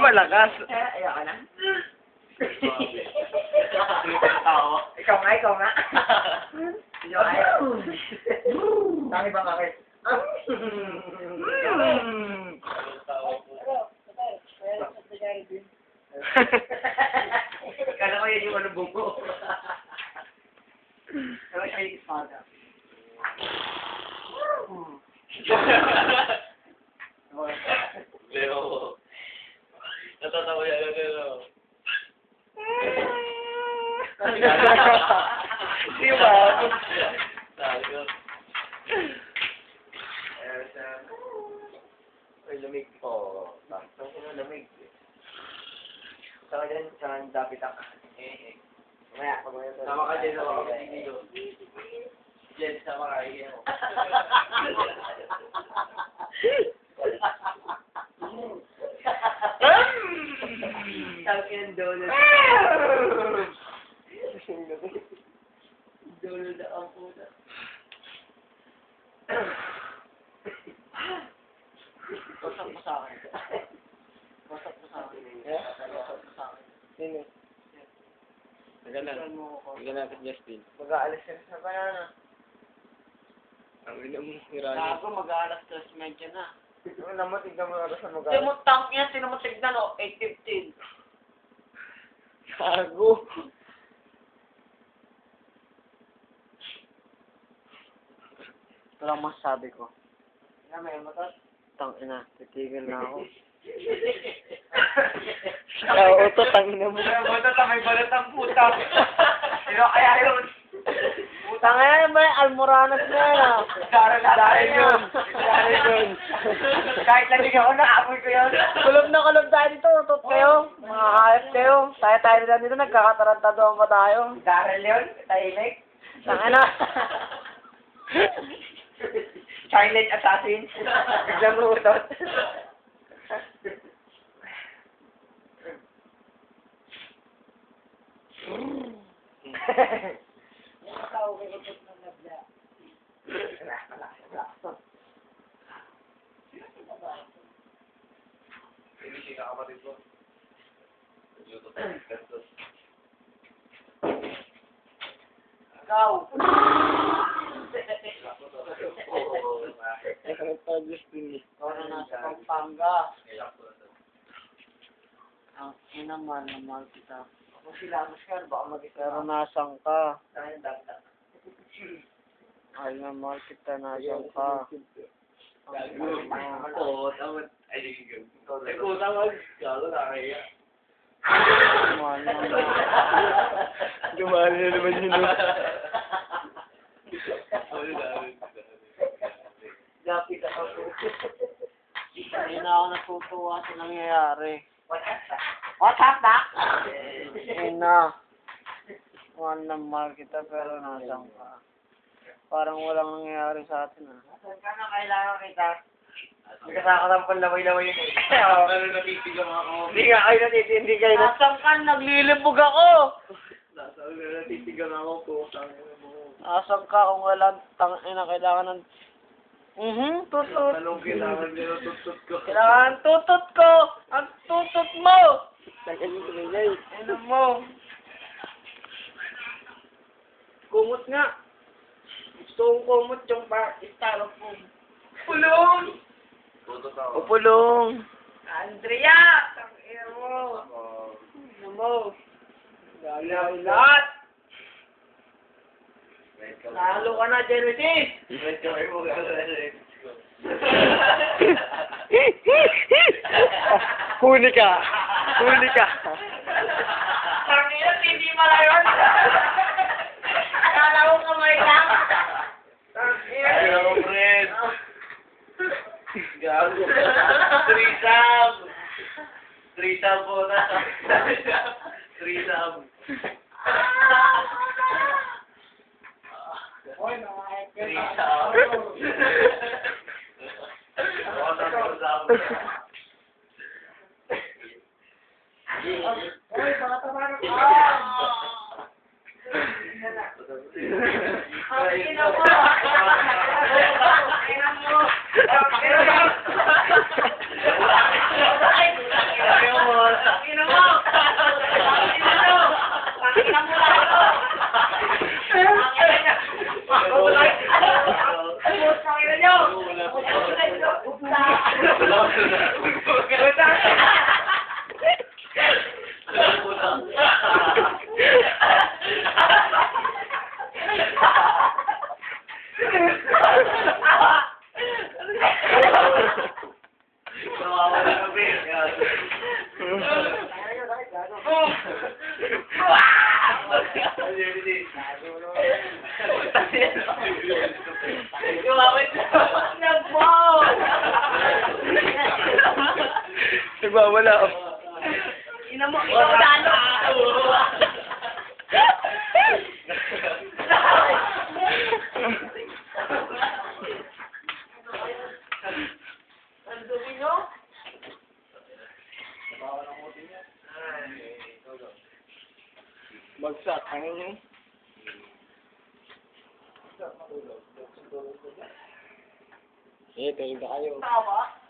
malakas. Ayoko na. Ikaw nga, ikaw nga. Ayoko ayaw. Tangi ba kakit? Kala ko yun yung malubog ko. Kala ko yung ispada. Leo. Natatawa yan na Leo. Di ba? Tayo. Ay, lamig po. Bakit ko na lamig? Saka dyan, saka dapat ako. Mamaya, pag-mamaya. Sama ka dyan, sama ka dito. Jen, sama ka. Iyan mo. Sabi yung donut. Donut na ang puta. Wasak mo sa akin. Wasak mo sa akin. Wasak mo sa akin. Sino? Tagal lang. Tagal natin, Justin. Mag-aalis ka sa banana. Ang ina mo, hirali. Gago, mag-aalas 3:30 na. Ano naman, tignan mo na sa Sino mag-aalis. mo tank yan? Sino mo tignan o? 8:15. Gago. Ito lang masasabi ko. Ano, may motor? Tangina, titigil na ako. Ito, tangina mo. Balot na, may balot ang puta. Sino kaya yun? Tanga yan ba yung Almoranas na yan ah? Dahil yun. Dahil yun. Kahit lamig ako, naamoy ko yun. Kulob na kulob tayo dito, utot kayo. Mga ayos kayo. Tayo na dito, nagkakatarantado pa tayo. Dahil yun, tahimik. Tangina. Silent assassin. Biglang lutot. Hindi siya kapatid ko. Luto. Ikaw. Ano pa, Justin? Ikaw na nasa Pampanga. Ang ina man, naman kita. Kung sila, mas ka, baka mag-isa. Pero nasan ka? Saan yung dagdag? Ay naman kita, nasan ka? Oo, tama. Ay, hindi ko. Ay, kung tama, galo na kaya. Gumali na naman yun. Lapit ako. Hindi na ako natutuwa sa nangyayari. What's up, Doc? Hindi na. Mahal na mahal kita pero nasan ka? Parang walang nangyayari sa atin ah. Saan ka na kailangan kita? Hindi ka nakakatampal laway-laway yun eh. Pero natitigang ako. Hindi nga kayo natitindi kayo. Nasan ka? Naglilibog ako! Natitigang ako po. Nasan ka kung walang tangina kailangan ng... tutut. Anong kailangan nila tutut ko? Kailangan ng tutut ko! Ang tutut mo! Tagal yung tumingay. Ano mo? Kumot nga. Gusto kong kumot yung styrofoam. Pulong! Tutut ako. Upulong! Andrea! Tangina mo! Ano mo? Lahat! Lalo ka na, Genesis! Wait ka kayo mo Huli ka! Huli ka! Tangina, hindi mala yun. Akala ko kamay lang. Ay, ako, friend. Gago. Trisam. Trisam po na. Trisam. Trisam. Uy, baka tamarang ka. Ang ina mo. Ang ina mo. Ang ina mo. Nagwawala. Ina mo, ikaw lalo. Ang dumi nyo? Bagsak. Ano yun? Eh, tulog na kayo. Tawa?